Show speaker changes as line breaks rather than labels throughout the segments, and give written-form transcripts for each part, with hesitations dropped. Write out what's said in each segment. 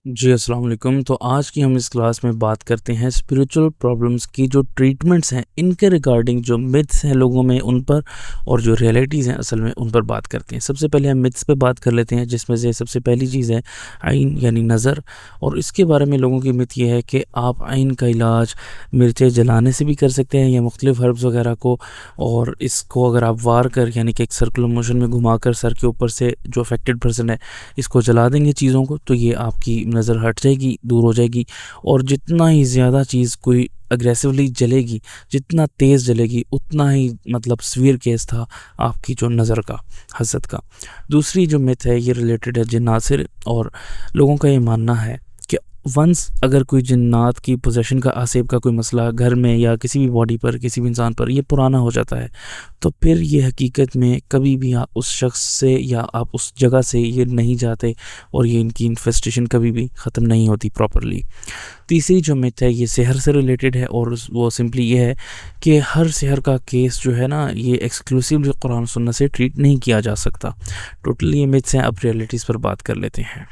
जी, अस्सलाम वालेकुम। तो आज की हम इस क्लास में बात करते हैं स्पिरिचुअल प्रॉब्लम्स की जो ट्रीटमेंट्स हैं, इनके रिगार्डिंग जो मिथ्स हैं लोगों में उन पर, और जो रियलिटीज़ हैं असल में उन पर बात करते हैं। सबसे पहले हम मिथ्स पे बात कर लेते हैं, जिसमें से सबसे पहली चीज़ है आइन यानी नज़र। और इसके बारे में लोगों की मिथ ये है कि आप आइन का इलाज मिर्चें जलाने से भी कर सकते हैं या मुख्तलिफ हर्ब्स वगैरह को, और इसको अगर आप वार कर यानी कि एक सर्कुलर मोशन में घुमाकर सर के ऊपर से जो अफेक्टेड पर्सन है इसको जला देंगे चीज़ों को, तो ये आपकी नज़र हट जाएगी, दूर हो जाएगी। और जितना ही ज़्यादा चीज़ कोई अग्रेसिवली जलेगी, जितना तेज़ जलेगी, उतना ही मतलब सीवियर केस था आपकी जो नज़र का, हसद का। दूसरी जो मिथ है ये रिलेटेड है जिन्नात से। और लोगों का ये मानना है कि वंस अगर कोई जिन्नात की पोजेशन का, आसेब का कोई मसला घर में या किसी भी बॉडी पर, किसी भी इंसान पर ये पुराना हो जाता है, तो फिर ये हकीकत में कभी भी आप उस शख्स से या आप उस जगह से ये नहीं जाते, और ये इनकी इन्फेस्टेशन कभी भी ख़त्म नहीं होती प्रॉपरली। तीसरी जो मिथ है ये सेहर से रिलेटेड है, और वो सिंपली ये है कि हर सेहर का केस जो है ना, ये एक्सक्लूसिवली कुरान सुन्नत से ट्रीट नहीं किया जा सकता। टोटली ये मिथ्स हैं। अब रियलिटीज़ पर बात कर लेते हैं।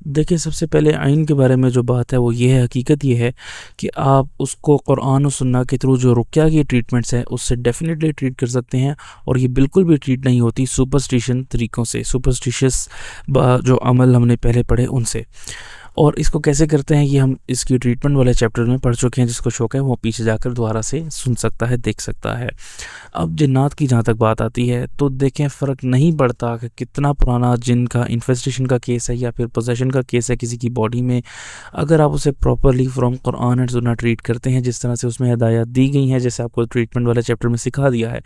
देखिए, सबसे पहले आइन के बारे में जो बात है वो ये है, हकीकत ये है कि आप उसको कुरान और सुन्नत के थ्रू जो रुक़्या की ट्रीटमेंट्स हैं उससे डेफिनेटली ट्रीट कर सकते हैं। और ये बिल्कुल भी ट्रीट नहीं होती सुपरस्टिशन तरीक़ों से, सुपरस्टिशियस जो अमल हमने पहले पढ़े उनसे। और इसको कैसे करते हैं ये हम इसकी ट्रीटमेंट वाले चैप्टर में पढ़ चुके हैं। जिसको शौक है वो पीछे जाकर दोबारा से सुन सकता है, देख सकता है। अब जिन्नात की जहाँ तक बात आती है तो देखें, फ़र्क नहीं पड़ता कि कितना पुराना जिन का इन्फेस्टेशन का केस है या फिर पोजेशन का केस है किसी की बॉडी में, अगर आप उसे प्रॉपरली फ्रॉम कुरान एंड सुन्नत ट्रीट करते हैं जिस तरह से उसमें हिदायत दी गई हैं, जैसे आपको ट्रीटमेंट वाले चैप्टर में सिखा दिया है,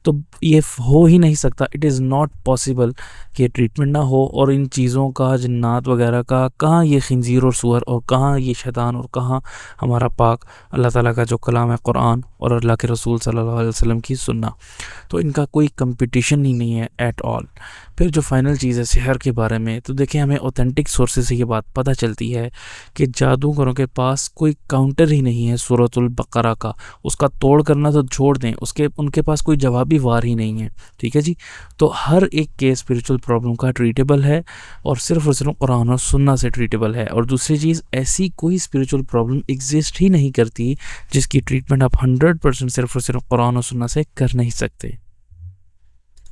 तो ये हो ही नहीं सकता। इट इज़ नॉट पॉसिबल कि ट्रीटमेंट ना हो। और इन चीज़ों का, जिन्नात वगैरह का, कहाँ ये खिंजीर और सूअर, और कहाँ ये शैतान, और कहाँ हमारा पाक अल्लाह ताला का जो कलाम है कुरान, और अल्लाह के रसूल सल्लल्लाहु अलैहि वसल्लम की सुन्ना, तो इनका कोई कंपटीशन ही नहीं है एट ऑल। फिर जो फाइनल चीज़ है सेहर के बारे में, तो देखिए हमें ऑथेंटिक सोर्सेज से ये बात पता चलती है कि जादूगरों के पास कोई काउंटर ही नहीं है सूरतुल बकरा का। उसका तोड़ करना तो छोड़ दें, उनके पास कोई जवाबी वार ही नहीं है। ठीक है जी। तो हर एक केस स्पिरिचुअल प्रॉब्लम का ट्रीटेबल है, और सिर्फ कुरान और सुन्ना से ट्रीटेबल है। और दूसरी चीज़, ऐसी कोई स्पिरिचुअल प्रॉब्लम एग्जिस्ट ही नहीं करती जिसकी ट्रीटमेंट आप 100% सिर्फ और सिर्फ कुरान और सुन्ना से कर नहीं सकते।